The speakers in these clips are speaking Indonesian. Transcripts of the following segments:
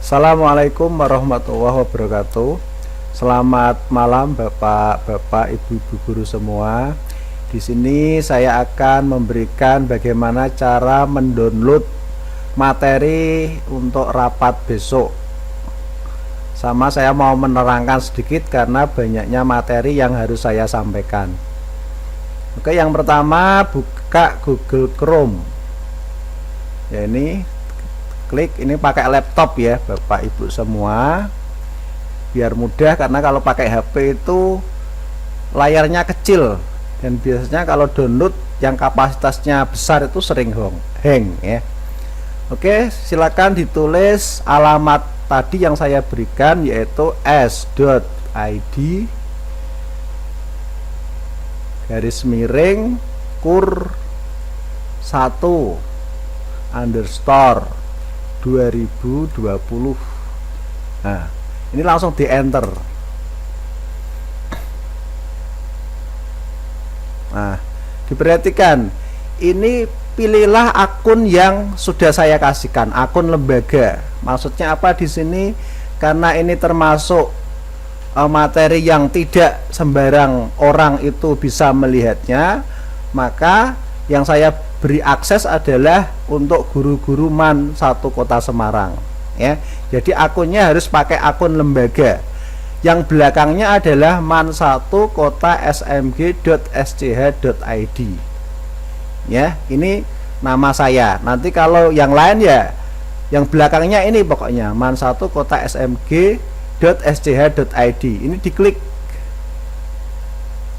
Assalamualaikum warahmatullahi wabarakatuh. Selamat malam Bapak-bapak, Ibu-ibu guru semua. Di sini saya akan memberikan bagaimana cara mendownload materi untuk rapat besok. Sama saya mau menerangkan sedikit karena banyaknya materi yang harus saya sampaikan. Oke, yang pertama buka Google Chrome. Ya, ini klik, ini pakai laptop ya Bapak Ibu semua, biar mudah, karena kalau pakai HP itu layarnya kecil dan biasanya kalau download yang kapasitasnya besar itu sering hang ya. Oke, silakan ditulis alamat tadi yang saya berikan, yaitu s.id_kur1_2020. Nah, ini langsung di enter. Nah, diperhatikan, ini pilihlah akun yang sudah saya kasihkan, akun lembaga. Maksudnya apa di sini? Karena ini termasuk materi yang tidak sembarang orang itu bisa melihatnya, maka yang saya beri akses adalah untuk guru-guru MAN 1 Kota Semarang ya. Jadi akunnya harus pakai akun lembaga. Yang belakangnya adalah MAN1 Kota smg.sch.id ya. Ini nama saya. Nanti kalau yang lain ya yang belakangnya ini, pokoknya MAN1 Kota smg.sch.id. Ini diklik.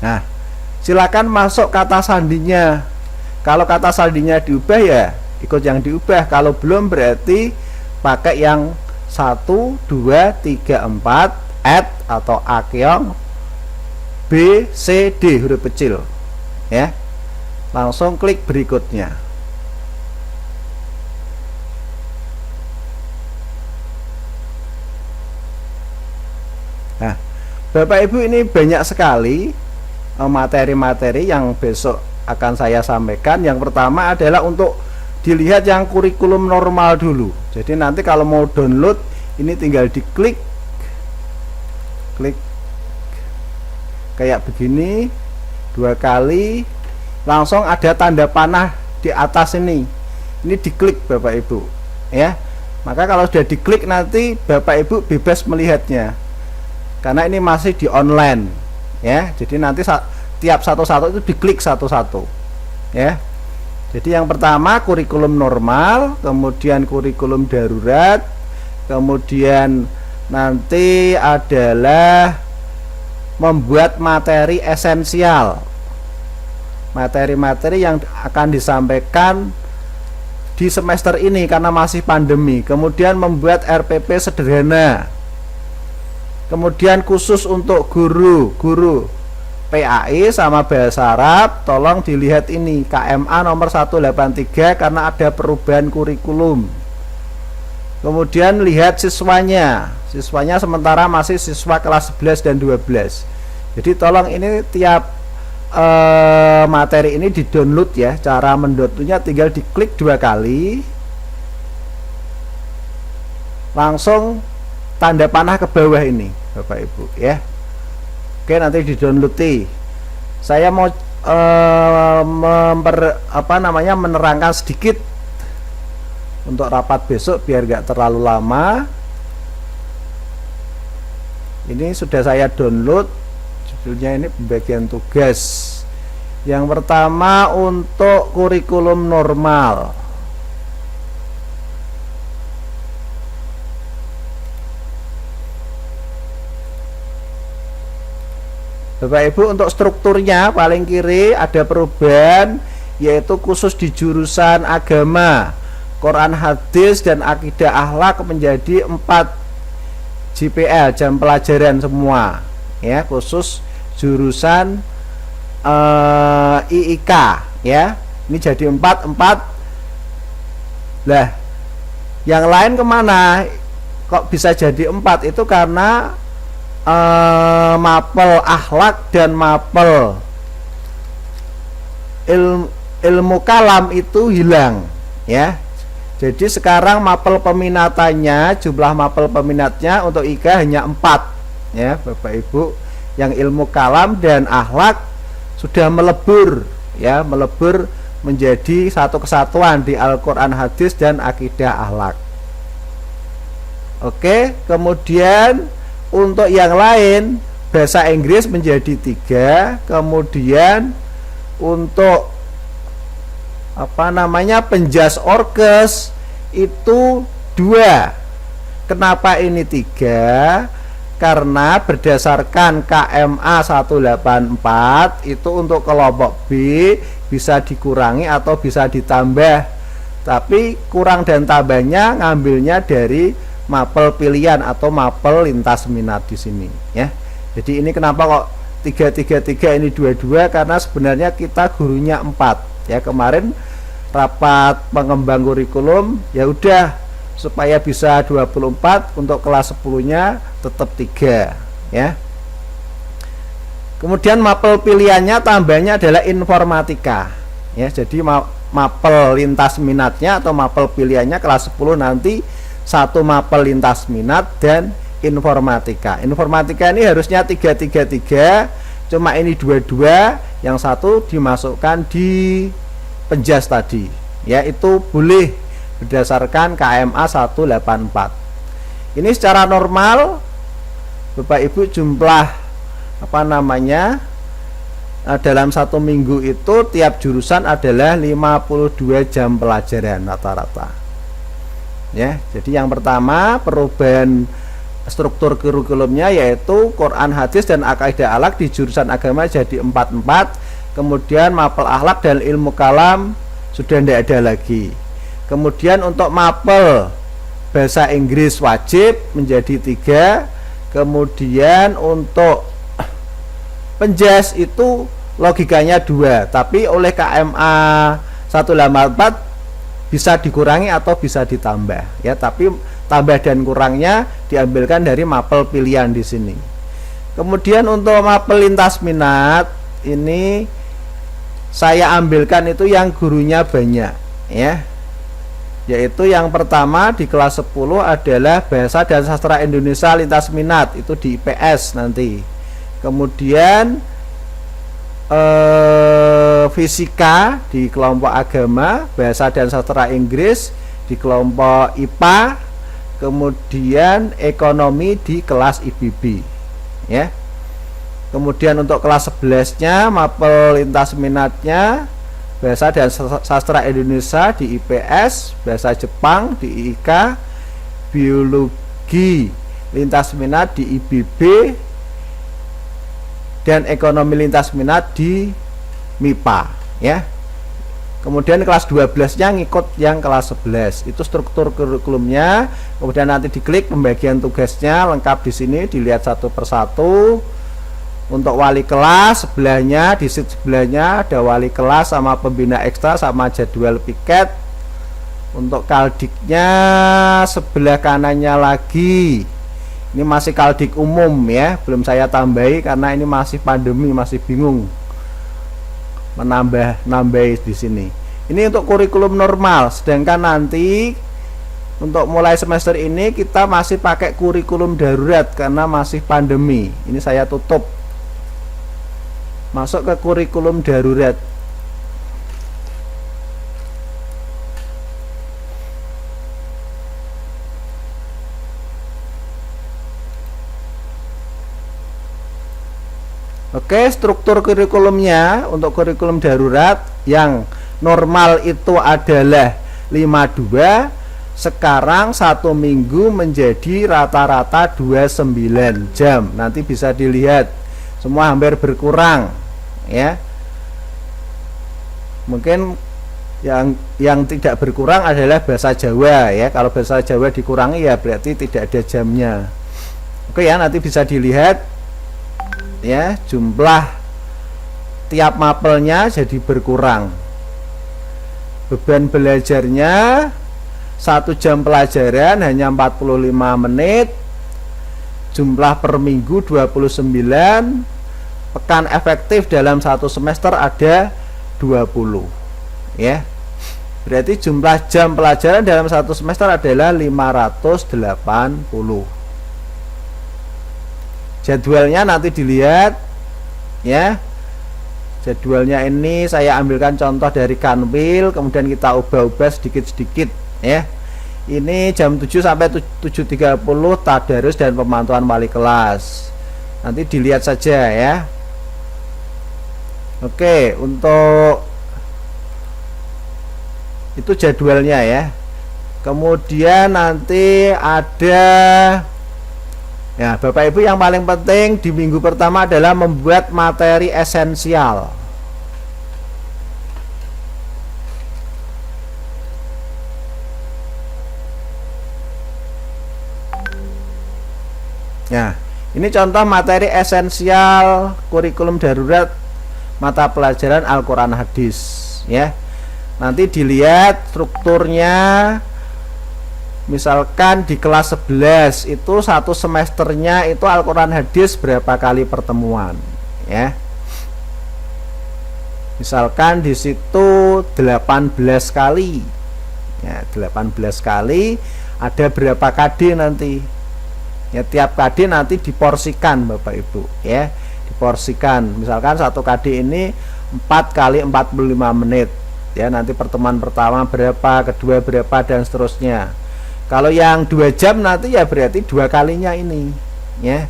Nah, silakan masuk kata sandinya. Kalau kata sandinya diubah ya ikut yang diubah, kalau belum berarti pakai yang 1, 2, 3, 4 atau akeong B, C, D huruf kecil ya. Langsung klik berikutnya. Nah, Bapak Ibu, ini banyak sekali materi-materi yang besok akan saya sampaikan. Yang pertama adalah untuk dilihat yang kurikulum normal dulu. Jadi nanti kalau mau download ini tinggal diklik, klik kayak begini 2 kali, langsung ada tanda panah di atas ini. Ini diklik Bapak Ibu ya. Maka kalau sudah diklik nanti Bapak Ibu bebas melihatnya, karena ini masih di online ya. Jadi nanti tiap satu-satu itu diklik satu-satu ya. Jadi yang pertama kurikulum normal, kemudian kurikulum darurat, kemudian nanti adalah membuat materi esensial, materi-materi yang akan disampaikan di semester ini karena masih pandemi. Kemudian membuat RPP sederhana. Kemudian khusus untuk guru PAI sama bahasa Arab, tolong dilihat ini KMA nomor 183 karena ada perubahan kurikulum. Kemudian lihat siswanya sementara masih siswa kelas 11 dan 12. Jadi tolong ini tiap materi ini di-download ya. Cara mendownloadnya tinggal diklik 2 kali, langsung tanda panah ke bawah ini Bapak Ibu ya. Oke, nanti di-download. Saya mau menerangkan sedikit untuk rapat besok biar gak terlalu lama. Ini sudah saya download, judulnya ini pembagian tugas. Yang pertama untuk kurikulum normal. Bapak Ibu, untuk strukturnya paling kiri ada perubahan, yaitu khusus di jurusan agama, Quran, hadis, dan akidah akhlak menjadi 4 JPL, jam pelajaran semua ya, khusus jurusan IIK ya. Ini jadi 4. Lah, yang lain kemana? Kok bisa jadi 4? Itu karena mapel akhlak dan mapel ilmu kalam itu hilang ya. Jadi sekarang mapel peminatannya, jumlah mapel peminatnya untuk IKA hanya 4 ya Bapak Ibu. Yang ilmu kalam dan akhlak sudah melebur ya, melebur menjadi satu kesatuan di Al-Quran, hadis, dan akidah akhlak. Oke, kemudian untuk yang lain bahasa Inggris menjadi 3, kemudian untuk penjas orkes itu 2. Kenapa ini 3? Karena berdasarkan KMA 184 itu untuk kelompok B bisa dikurangi atau bisa ditambah, tapi kurang dan tambahnya ngambilnya dari mapel pilihan atau mapel lintas minat di sini ya. Jadi ini kenapa kok 3 ini 2 karena sebenarnya kita gurunya 4 ya. Kemarin rapat pengembang kurikulum ya udah supaya bisa 24 untuk kelas 10-nya tetap 3 ya. Kemudian mapel pilihannya tambahnya adalah informatika ya. Jadi mapel lintas minatnya atau mapel pilihannya kelas 10 nanti 1 mapel lintas minat dan informatika. Informatika ini harusnya 3, cuma ini 2, yang 1 dimasukkan di penjas tadi ya, itu boleh berdasarkan KMA 184. Ini secara normal Bapak Ibu jumlah dalam 1 minggu itu tiap jurusan adalah 52 jam pelajaran rata-rata ya. Jadi yang pertama perubahan struktur kurikulumnya yaitu Quran, hadis, dan akidah akhlak di jurusan agama jadi 4. Kemudian mapel akhlak dan ilmu kalam sudah tidak ada lagi. Kemudian untuk mapel bahasa Inggris wajib menjadi 3. Kemudian untuk penjas itu logikanya 2, tapi oleh KMA 184 bisa dikurangi atau bisa ditambah ya, tapi tambah dan kurangnya diambilkan dari mapel pilihan di sini. Kemudian untuk mapel lintas minat ini saya ambilkan itu yang gurunya banyak ya. Yaitu yang pertama di kelas 10 adalah Bahasa dan Sastra Indonesia lintas minat, itu di IPS nanti. Kemudian fisika di kelompok agama, Bahasa dan Sastra Inggris di kelompok IPA, kemudian ekonomi di kelas IBB ya. Kemudian untuk kelas 11-nya mapel lintas minatnya Bahasa dan Sastra Indonesia di IPS, Bahasa Jepang di IIK, Biologi lintas minat di IBB, dan Ekonomi lintas minat di MIPA ya. Kemudian kelas 12-nya ngikut yang kelas 11. Itu struktur kurikulumnya. Kemudian nanti diklik pembagian tugasnya lengkap di sini, dilihat satu persatu. Untuk wali kelas sebelahnya, di sheet sebelahnya ada wali kelas sama pembina ekstra sama jadwal piket. Untuk kaldiknya sebelah kanannya lagi, ini masih kaldik umum ya, belum saya tambahi karena ini masih pandemi, masih bingung menambah di sini. Ini untuk kurikulum normal, sedangkan nanti untuk mulai semester ini kita masih pakai kurikulum darurat karena masih pandemi. Ini saya tutup, masuk ke kurikulum darurat. Oke, struktur kurikulumnya untuk kurikulum darurat yang normal itu adalah 52, sekarang 1 minggu menjadi rata-rata 29 jam. Nanti bisa dilihat semua hampir berkurang ya. Mungkin yang tidak berkurang adalah bahasa Jawa ya. Kalau bahasa Jawa dikurangi ya berarti tidak ada jamnya. Oke ya, nanti bisa dilihat ya, jumlah tiap mapelnya jadi berkurang. Beban belajarnya 1 jam pelajaran hanya 45 menit. Jumlah per minggu 29. Pekan efektif dalam 1 semester ada 20 ya. Berarti jumlah jam pelajaran dalam satu semester adalah 580. Jadwalnya nanti dilihat ya. Jadwalnya ini saya ambilkan contoh dari Kanwil, kemudian kita ubah-ubah sedikit-sedikit ya. Ini jam 7 sampai 7.30 tadarus dan pemantauan wali kelas. Nanti dilihat saja ya. Oke, untuk itu jadwalnya ya. Kemudian nanti ada ya, Bapak Ibu, yang paling penting di minggu pertama adalah membuat materi esensial. Nah, ini contoh materi esensial kurikulum darurat mata pelajaran Al-Quran Hadis ya. Nanti dilihat strukturnya. Misalkan di kelas 11 itu satu semesternya itu Al-Quran Hadis berapa kali pertemuan ya. Misalkan di situ 18 kali ya, 18 kali, ada berapa KD nanti ya, tiap KD nanti diporsikan Bapak Ibu ya, diporsikan. Misalkan satu KD ini 4 kali 45 menit ya, nanti pertemuan pertama berapa, kedua berapa, dan seterusnya. Kalau yang 2 jam nanti ya berarti 2 kalinya ini ya.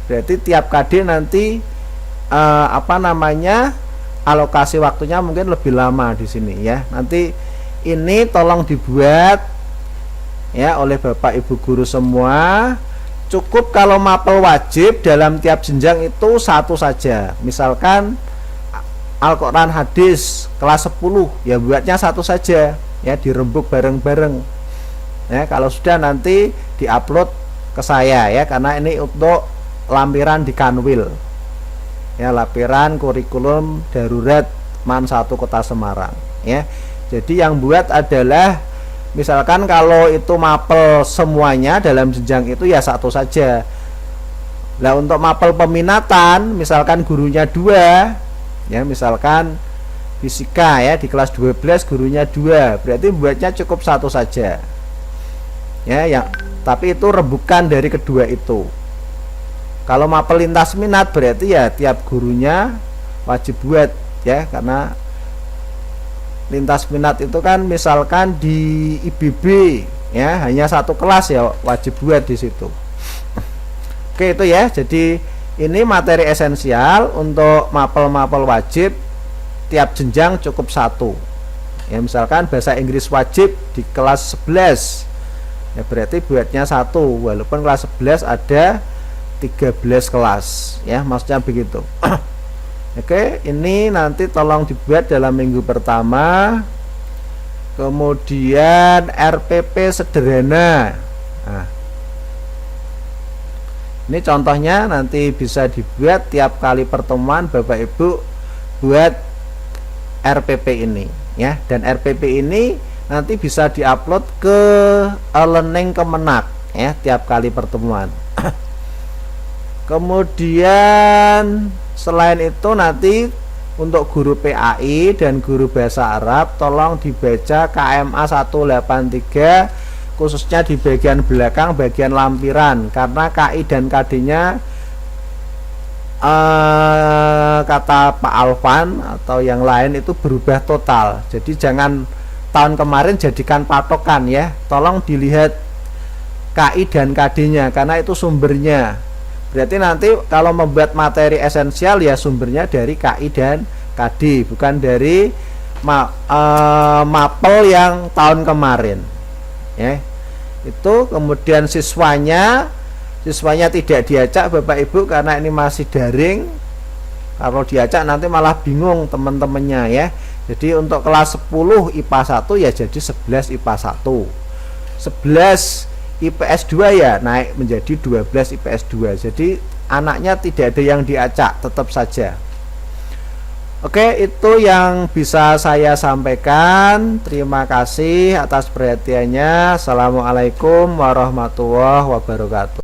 Berarti tiap KD nanti alokasi waktunya mungkin lebih lama di sini ya. Nanti ini tolong dibuat ya oleh Bapak Ibu guru semua. Cukup kalau mapel wajib dalam tiap jenjang itu satu saja. Misalkan Al-Quran Hadis kelas 10 ya buatnya satu saja ya, dirembuk bareng-bareng ya. Kalau sudah nanti diupload ke saya ya, karena ini untuk lampiran di Kanwil ya, lampiran kurikulum darurat MAN 1 Kota Semarang ya. Jadi yang buat adalah misalkan kalau itu mapel semuanya dalam jenjang itu ya satu saja. Nah, untuk mapel peminatan misalkan gurunya 2 ya, misalkan fisika ya di kelas 12 gurunya 2, berarti buatnya cukup satu saja ya, yang tapi itu rembukan dari kedua itu. Kalau mapel lintas minat berarti ya tiap gurunya wajib buat ya, karena lintas minat itu kan misalkan di IBB ya hanya satu kelas ya wajib buat di situ. Oke, itu ya. Jadi ini materi esensial untuk mapel-mapel wajib tiap jenjang cukup satu ya. Misalkan bahasa Inggris wajib di kelas 11 ya, berarti buatnya satu, walaupun kelas 11 ada 13 kelas ya, maksudnya begitu. Oke, ini nanti tolong dibuat dalam minggu pertama. Kemudian RPP sederhana. Nah, ini contohnya nanti bisa dibuat tiap kali pertemuan Bapak Ibu buat RPP ini ya, dan RPP ini nanti bisa diupload ke e-learning Kemenak ya tiap kali pertemuan. Kemudian selain itu nanti untuk guru PAI dan guru bahasa Arab tolong dibaca KMA 183 khususnya di bagian belakang, bagian lampiran, karena KI dan KD-nya kata Pak Alvan atau yang lain itu berubah total. Jadi jangan tahun kemarin jadikan patokan ya, tolong dilihat KI dan KD-nya karena itu sumbernya. Berarti nanti kalau membuat materi esensial ya sumbernya dari KI dan KD, bukan dari mapel yang tahun kemarin ya. Itu kemudian siswanya tidak diacak Bapak Ibu karena ini masih daring. Kalau diacak nanti malah bingung teman-temannya ya. Jadi untuk kelas 10 IPA 1 ya jadi 11 IPA 1, 11 IPS 2 ya naik menjadi 12 IPS 2. Jadi anaknya tidak ada yang diacak, tetap saja. Oke, itu yang bisa saya sampaikan. Terima kasih atas perhatiannya. Assalamualaikum warahmatullahi wabarakatuh.